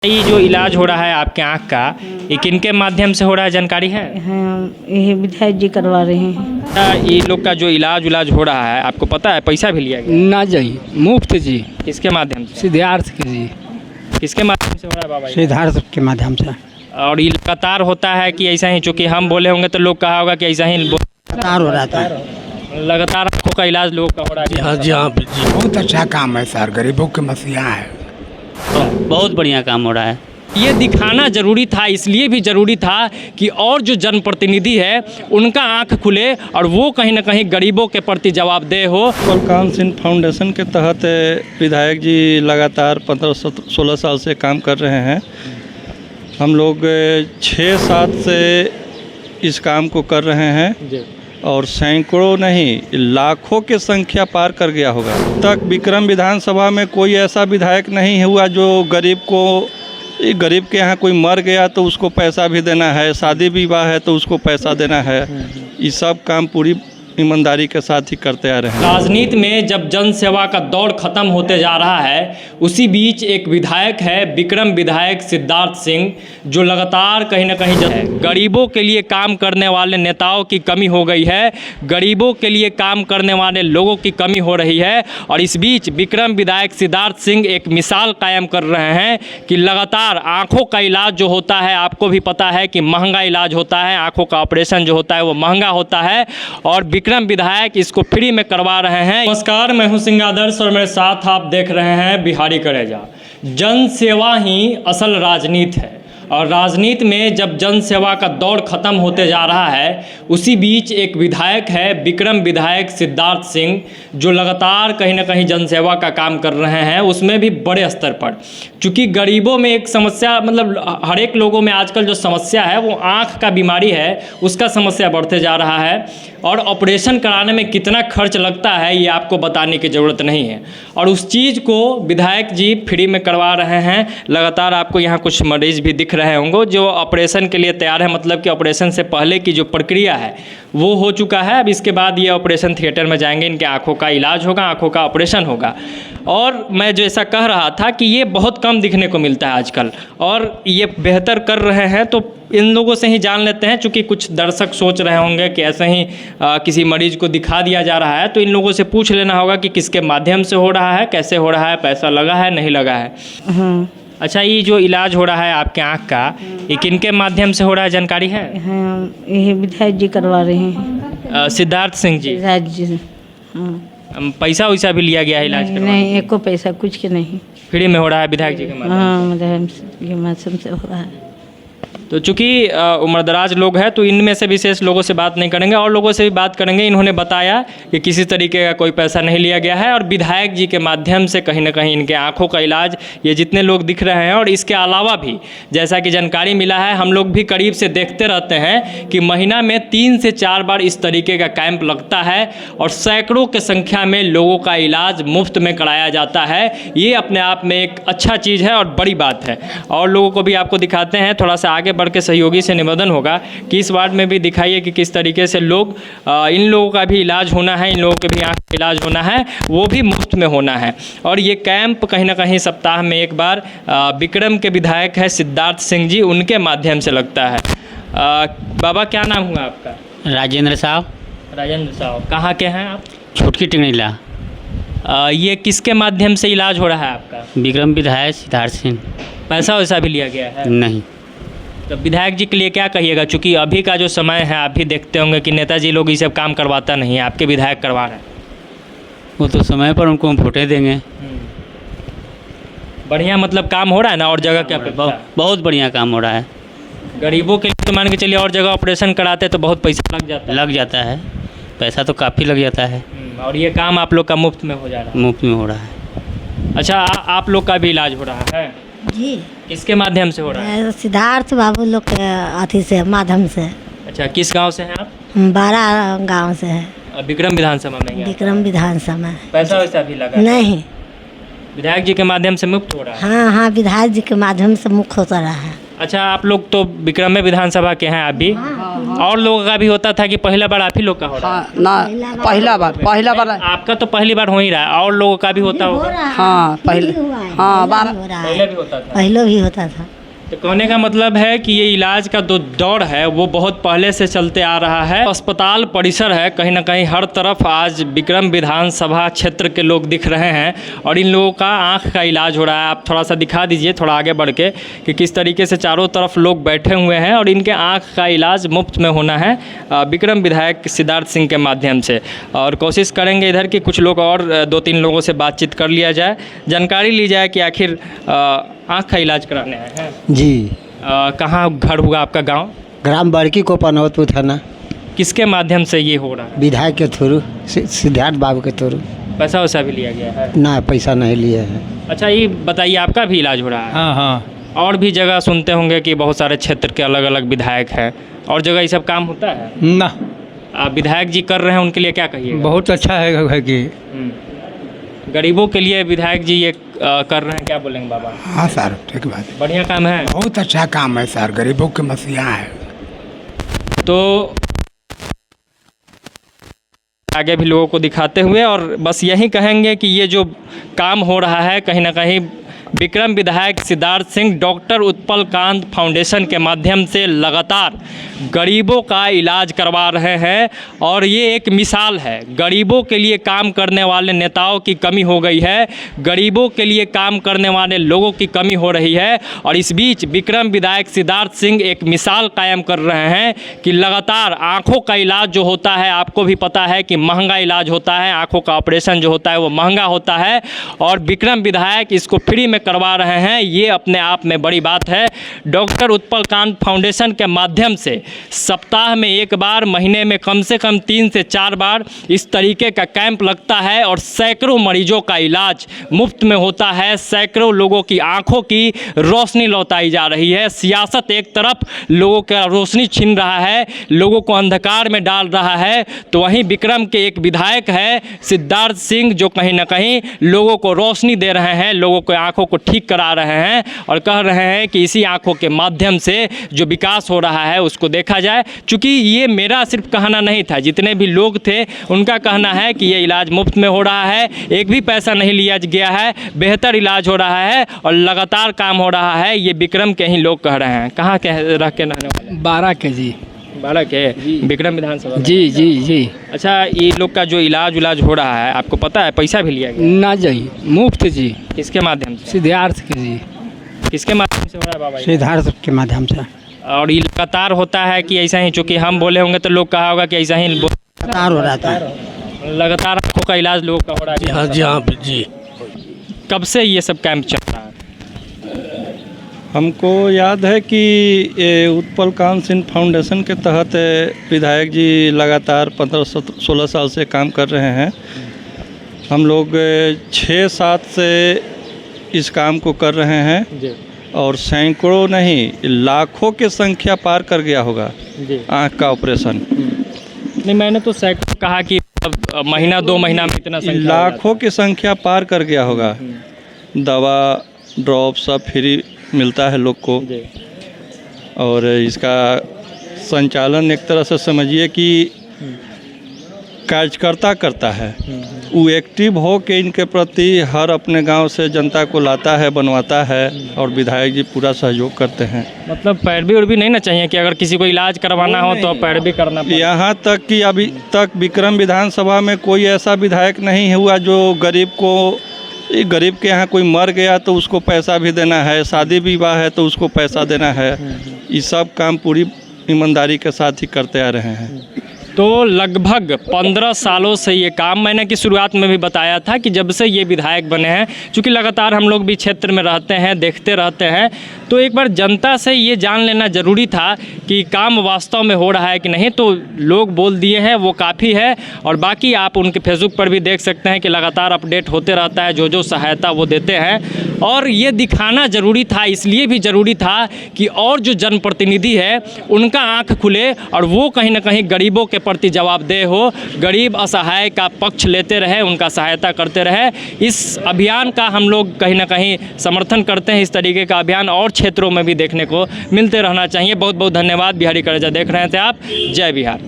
ये जो इलाज हो रहा है आपके आँख का, ये किनके माध्यम से हो रहा है, जानकारी है? हाँ, ये विधायक जी करवा रहे हैं। ये लोग का जो इलाज हो रहा है, आपको पता है पैसा भी लिया गया? ना जी, मुफ्त जी, किसके माध्यम से? सिद्धार्थ के जी, किसके माध्यम से हो रहा है बाबा? सिद्धार्थ के माध्यम से और ये लगातार होता है कि ऐसा ही? चूँकि हम बोले होंगे तो लोग कहा होगा कि ऐसा ही लगातार हो रहा था। लगातार आँखों का इलाज लोगों का हो रहा है। हाँ जी, हाँ जी, बहुत अच्छा काम है सर, गरीबों के मसीहा है। बहुत बढ़िया काम हो रहा है। ये दिखाना जरूरी था, इसलिए भी जरूरी था कि और जो जनप्रतिनिधि है उनका आंख खुले और वो कहीं ना कहीं गरीबों के प्रति जवाबदेह हो। बलकान सिंह फाउंडेशन के तहत विधायक जी लगातार 15-16 साल से काम कर रहे हैं। हम लोग 6-7 से इस काम को कर रहे हैं और सैकड़ों नहीं लाखों की संख्या पार कर गया होगा। तक विक्रम विधानसभा में कोई ऐसा विधायक नहीं हुआ जो गरीब के यहाँ कोई मर गया तो उसको पैसा भी देना है, शादी विवाह है तो उसको पैसा देना है। ये सब काम पूरी ईमानदारी के साथ ही करते आ रहे हैं। राजनीति में जब जन सेवा का दौर खत्म होते जा रहा है, उसी बीच एक विधायक है, विक्रम विधायक सिद्धार्थ सिंह, जो लगातार कहीं ना कहीं गरीबों के लिए काम करने वाले नेताओं की कमी हो गई है, गरीबों के लिए काम करने वाले लोगों की कमी हो रही है। और इस बीच विक्रम विधायक सिद्धार्थ सिंह एक मिसाल कायम कर रहे हैं कि लगातार आँखों का इलाज जो होता है, आपको भी पता है कि महंगा इलाज होता है, आँखों का ऑपरेशन जो होता है वो महंगा होता है, और विक्रम विधायक इसको फ्री में करवा रहे हैं। नमस्कार, मैं हूं सिंह आदर्श और मेरे साथ आप देख रहे हैं बिहारी करेजा। जन सेवा ही असल राजनीति है, और राजनीति में जब जन सेवा का दौर खत्म होते जा रहा है, उसी बीच एक विधायक है, विक्रम विधायक सिद्धार्थ सिंह, जो लगातार कहीं ना कहीं जन सेवा का काम कर रहे हैं, उसमें भी बड़े स्तर पर। चूँकि गरीबों में एक समस्या, मतलब हर एक लोगों में आजकल जो समस्या है वो आँख का बीमारी है, उसका समस्या बढ़ते जा रहा है। और ऑपरेशन कराने में कितना खर्च लगता है ये आपको बताने की ज़रूरत नहीं है, और उस चीज़ को विधायक जी फ्री में करवा रहे हैं। लगातार आपको यहाँ कुछ मरीज भी दिख रहे होंगे जो ऑपरेशन के लिए तैयार है, मतलब कि ऑपरेशन से पहले की जो प्रक्रिया है वो हो चुका है। अब इसके बाद ये ऑपरेशन थिएटर में जाएंगे, इनके आँखों का इलाज होगा, आँखों का ऑपरेशन होगा। और मैं जो ऐसा कह रहा था कि ये बहुत कम दिखने को मिलता है आजकल, और ये बेहतर कर रहे हैं, तो इन लोगों से ही जान लेते हैं। चूँकि कुछ दर्शक सोच रहे होंगे कि ऐसे ही किसी मरीज को दिखा दिया जा रहा है, तो इन लोगों से पूछ लेना होगा कि किसके माध्यम से हो रहा है, कैसे हो रहा है, पैसा लगा है नहीं लगा है। हाँ, अच्छा, ये जो इलाज हो रहा है आपके आँख का, ये किनके माध्यम से हो रहा है, जानकारी है? हाँ, ये विधायक जी करवा रहे हैं। सिद्धार्थ सिंह जी। विधायक जी, हाँ। पैसा वैसा भी लिया गया है इलाज करवाने? नहीं, एको पैसा कुछ के नहीं, फ्री में हो रहा है विधायक जी के माध्यम हाँ, विधायक के माध्यम से हो रहा है। तो चूँकि उम्रदराज लोग हैं तो इनमें से विशेष लोगों से बात नहीं करेंगे, और लोगों से भी बात करेंगे। इन्होंने बताया कि किसी तरीके का कोई पैसा नहीं लिया गया है, और विधायक जी के माध्यम से कहीं ना कहीं इनके आँखों का इलाज ये जितने लोग दिख रहे हैं। और इसके अलावा भी जैसा कि जानकारी मिला है, हम लोग भी करीब से देखते रहते हैं कि महीना में 3 से 4 बार इस तरीके का कैंप लगता है, और सैकड़ों की संख्या में लोगों का इलाज मुफ्त में कराया जाता है। ये अपने आप में एक अच्छा चीज़ है और बड़ी बात है। और लोगों को भी आपको दिखाते हैं, थोड़ा सा आगे बढ़ के सहयोगी से निवेदन होगा कि इस वार्ड में भी दिखाइए कि किस तरीके से लोग इन लोगों का भी इलाज होना है, इन लोगों के भी आँख का इलाज होना है, वो भी मुफ्त में होना है। और ये कैंप कहीं ना कहीं सप्ताह में एक बार विक्रम के विधायक है सिद्धार्थ सिंह जी, उनके माध्यम से लगता है। बाबा, क्या नाम हुआ आपका? राजेंद्र साहब। राजेंद्र साहब, कहाँ के हैं आप? छोटकी टिंगनीला। ये किसके माध्यम से इलाज हो रहा है आपका? विक्रम विधायक सिद्धार्थ सिंह। पैसा वैसा भी लिया गया है? नहीं। तो विधायक जी के लिए क्या कहिएगा? चूँकि अभी का जो समय है, आप भी देखते होंगे कि नेताजी लोग ये सब काम करवाता नहीं है, आपके विधायक करवा रहे हैं। वो तो समय पर उनको हम वोटें देंगे। बढ़िया, मतलब काम हो रहा है ना और जगह क्या? बहुत बढ़िया काम हो रहा है। गरीबों के लिए तो मान के चलिए और जगह ऑपरेशन कराते तो बहुत पैसा लग जाता है। पैसा तो काफ़ी लग जाता है, और ये काम आप लोग का मुफ्त में हो जा रहा है? मुफ्त में हो रहा है। अच्छा, आप लोग का भी इलाज हो रहा है? जी। किसके माध्यम से हो रहा है? सिद्धार्थ बाबू लोग के अथी से माध्यम से। अच्छा, किस गांव से हैं आप? बारह गांव से है। विक्रम विधानसभा में ही? विक्रम विधानसभा में। पैसा वैसा भी लगा? नहीं, विधायक जी के माध्यम से मुफ्त हो रहा है? हाँ हाँ, विधायक जी के माध्यम से मुक्त होता रहा है। अच्छा, आप लोग तो विक्रम में विधानसभा के हैं आप भी? और लोगों का भी होता था कि पहला बार आप ही लोग का हो रहा है? हाँ ना, पहला बार आपका तो पहली बार हो ही रहा है, और लोगों का भी होता होगा? हाँ पहले, हाँ बार पहले भी होता था। पहले भी होता था। तो कहने का मतलब है कि ये इलाज का जो दौर है वो बहुत पहले से चलते आ रहा है। अस्पताल परिसर है, कहीं ना कहीं हर तरफ आज विक्रम विधानसभा क्षेत्र के लोग दिख रहे हैं और इन लोगों का आंख का इलाज हो रहा है। आप थोड़ा सा दिखा दीजिए, थोड़ा आगे बढ़ के, कि किस तरीके से चारों तरफ लोग बैठे हुए हैं और इनके आंख का इलाज मुफ्त में होना है विक्रम विधायक सिद्धार्थ सिंह के माध्यम से। और कोशिश करेंगे इधर कि कुछ लोग और 2-3 लोगों से बातचीत कर लिया जाए, जानकारी ली जाए कि आखिर आँख का इलाज कराने आए हैं। जी। कहाँ घर हुआ आपका गांव? ग्राम बड़की को पनौतपुर थाना। किसके माध्यम से ये हो रहा है? विधायक के थ्रू, सिद्धार्थ बाबू के थ्रू। पैसा वैसा भी लिया गया है? ना, पैसा नहीं लिए हैं। अच्छा, ये बताइए, आपका भी इलाज हो रहा है? हाँ हाँ। और भी जगह सुनते होंगे कि बहुत सारे क्षेत्र के अलग अलग विधायक हैं, और जगह ये सब काम होता है? ना, विधायक जी कर रहे हैं, उनके लिए क्या कहिए? बहुत अच्छा है कि गरीबों के लिए विधायक जी ये कर रहे हैं, क्या बोलेंगे बाबा? हाँ सर, ठीक बात है, बढ़िया काम है। बहुत अच्छा काम है सर, गरीबों के मसीहा है। तो आगे भी लोगों को दिखाते हुए और बस यही कहेंगे कि ये जो काम हो रहा है कहीं ना कहीं विक्रम विधायक सिद्धार्थ सिंह डॉक्टर उत्पल कांत फाउंडेशन के माध्यम से लगातार गरीबों का इलाज करवा रहे हैं और ये एक मिसाल है। गरीबों के लिए काम करने वाले नेताओं की कमी हो गई है, गरीबों के लिए काम करने वाले लोगों की कमी हो रही है और इस बीच विक्रम विधायक सिद्धार्थ सिंह एक मिसाल कायम कर रहे हैं कि लगातार आँखों का इलाज जो होता है, आपको भी पता है कि महंगा इलाज होता है, आँखों का ऑपरेशन जो होता है वो महंगा होता है और विक्रम विधायक इसको फ्री में करवा रहे हैं। ये अपने आप में बड़ी बात है। डॉक्टर उत्पल कांत फाउंडेशन के माध्यम से सप्ताह में एक बार, महीने में कम से कम 3 से 4 बार इस तरीके का कैंप लगता है और सैकड़ों मरीजों का इलाज मुफ्त में होता है। सैकड़ों लोगों की आंखों की रोशनी लौटाई जा रही है। सियासत एक तरफ लोगों का रोशनी छीन रहा है, लोगों को अंधकार में डाल रहा है, तो वहीं विक्रम के एक विधायक है सिद्धार्थ सिंह जो कहीं ना कहीं लोगों को रोशनी दे रहे हैं, लोगों को आंखों को ठीक करा रहे हैं और कह रहे हैं कि इसी आंखों के माध्यम से जो विकास हो रहा है उसको देखा जाए। चूँकि ये मेरा सिर्फ कहना नहीं था, जितने भी लोग थे उनका कहना है कि ये इलाज मुफ्त में हो रहा है, एक भी पैसा नहीं लिया गया है, बेहतर इलाज हो रहा है और लगातार काम हो रहा है। ये विक्रम के ही लोग कह रहे हैं। कहाँ के रह के रहने वाले? 12 के जी। 12 के विक्रम विधानसभा? जी जी जी। अच्छा, ये लोग का जो इलाज हो रहा है आपको पता है पैसा भी लिया गया? ना जी, मुफ्त जी। किसके माध्यम से? सिद्धार्थ के जी। किसके माध्यम से हो रहा है बाबा? सिद्धार्थ के माध्यम से। और ये लगातार होता है कि ऐसा ही? चूँकि हम बोले होंगे तो लोग कहा होगा कि ऐसा ही लगातार हो रहा था। लगातार आँखों का इलाज लोगों का हो रहा है? जी हाँ जी। कब से ये सब कैंप चल रहा है? हमको याद है कि ये उत्पल कांत सिंह फाउंडेशन के तहत विधायक जी लगातार 15-16 साल से काम कर रहे हैं। हम लोग 6-7 से इस काम को कर रहे हैं जी। और सैकड़ों नहीं लाखों की संख्या पार कर गया होगा जी। आँख का ऑपरेशन। नहीं, मैंने तो सैकड़ों कहा कि महीना 2 महीना में इतना संख्या लाखों की संख्या पार कर गया होगा। दवा ड्रॉप सब फ्री मिलता है लोग को जी। और इसका संचालन एक तरह से समझिए कि कार्यकर्ता करता है, वो एक्टिव हो के इनके प्रति हर अपने गांव से जनता को लाता है, बनवाता है और विधायक जी पूरा सहयोग करते हैं। मतलब पैरवी उर्वी नहीं ना चाहिए कि अगर किसी को इलाज करवाना हो तो पैरवी करना पड़े? यहाँ तक कि अभी तक विक्रम विधानसभा में कोई ऐसा विधायक नहीं हुआ जो गरीब के यहाँ कोई मर गया तो उसको पैसा भी देना है, शादी विवाह है तो उसको पैसा देना है। ये सब काम पूरी ईमानदारी के साथ ही करते आ रहे हैं। तो लगभग 15 सालों से ये काम, मैंने कि शुरुआत में भी बताया था कि जब से ये विधायक बने हैं, चूँकि लगातार हम लोग भी क्षेत्र में रहते हैं, देखते रहते हैं, तो एक बार जनता से ये जान लेना ज़रूरी था कि काम वास्तव में हो रहा है कि नहीं। तो लोग बोल दिए हैं वो काफ़ी है और बाकी आप उनके फेसबुक पर भी देख सकते हैं कि लगातार अपडेट होते रहता है, जो सहायता वो देते हैं। और ये दिखाना ज़रूरी था, इसलिए भी ज़रूरी था कि और जो जनप्रतिनिधि है उनका आँख खुले और वो कहीं ना कहीं गरीबों के प्रति जवाबदेह हो, गरीब असहाय का पक्ष लेते रहे, उनका सहायता करते रहे। इस अभियान का हम लोग कहीं ना कहीं समर्थन करते हैं। इस तरीके का अभियान और क्षेत्रों में भी देखने को मिलते रहना चाहिए। बहुत बहुत धन्यवाद। बिहारी कलेजा देख रहे थे आप। जय बिहार।